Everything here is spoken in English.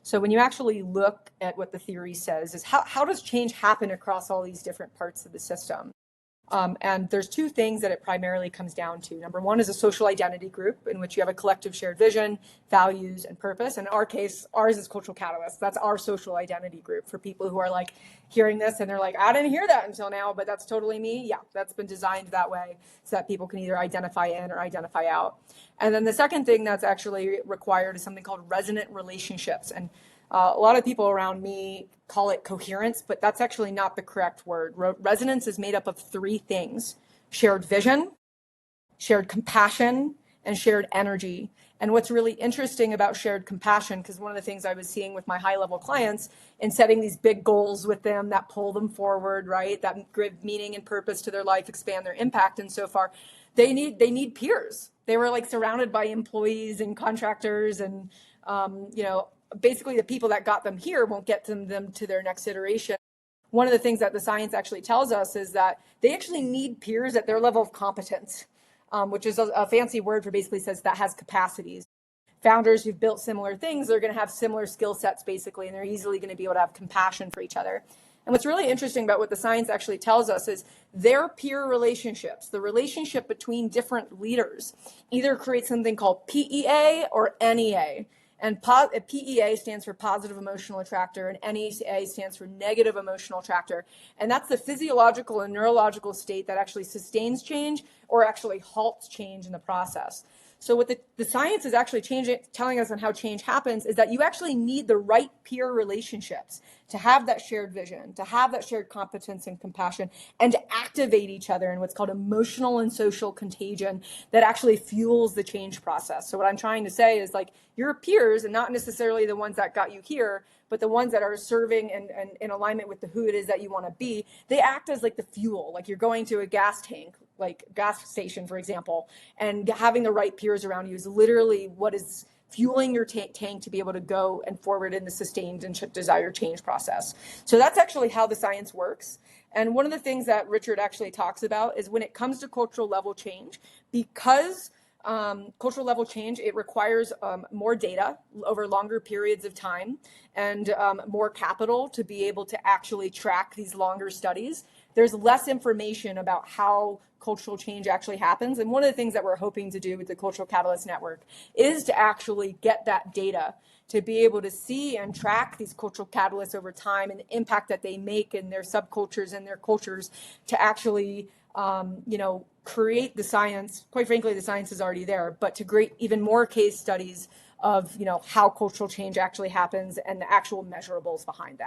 So when you actually look at what the theory says is how does change happen across all these different parts of the system? And there's two things that it primarily comes down to. Number one is a social identity group in which you have a collective shared vision, values, and purpose. In our case, ours is Cultural Catalyst. That's our social identity group for people who are like hearing this and they're like, I didn't hear that until now, but that's totally me. Yeah, that's been designed that way so that people can either identify in or identify out. And then the second thing that's actually required is something called resonant relationships. And a lot of people around me call it coherence, but that's actually not the correct word. Resonance is made up of three things: shared vision, shared compassion, and shared energy. And what's really interesting about shared compassion, because one of the things I was seeing with my high-level clients in setting these big goals with them that pull them forward, right, that give meaning and purpose to their life, expand their impact, and so far, they need peers. They were like surrounded by employees and contractors and basically the people that got them here won't get them to their next iteration. One of the things that the science actually tells us is that they actually need peers at their level of competence, which is a fancy word for basically says that has capacities. Founders who've built similar things, they're going to have similar skill sets basically, and they're easily going to be able to have compassion for each other. And what's really interesting about what the science actually tells us is their peer relationships, the relationship between different leaders, either creates something called PEA or NEA. And PEA stands for positive emotional attractor, and NEA stands for negative emotional attractor. And that's the physiological and neurological state that actually sustains change or actually halts change in the process. So what the science is actually telling us on how change happens is that you actually need the right peer relationships to have that shared vision, to have that shared competence and compassion, and to activate each other in what's called emotional and social contagion that actually fuels the change process. So what I'm trying to say is like your peers, and not necessarily the ones that got you here, but the ones that are serving and in alignment with who it is that you want to be, they act as like the fuel. Like you're going to a gas tank, like gas station, for example, and having the right peers around you is literally what is fueling your tank to be able to go and forward in the sustained and desired change process. So that's actually how the science works. And one of the things that Richard actually talks about is when it comes to cultural level change, because cultural level change, it requires more data over longer periods of time and more capital to be able to actually track these longer studies. There's less information about how cultural change actually happens. And one of the things that we're hoping to do with the Cultural Catalyst Network is to actually get that data to be able to see and track these cultural catalysts over time and the impact that they make in their subcultures and their cultures to actually create the science. Quite frankly, the science is already there, but to create even more case studies of how cultural change actually happens and the actual measurables behind that.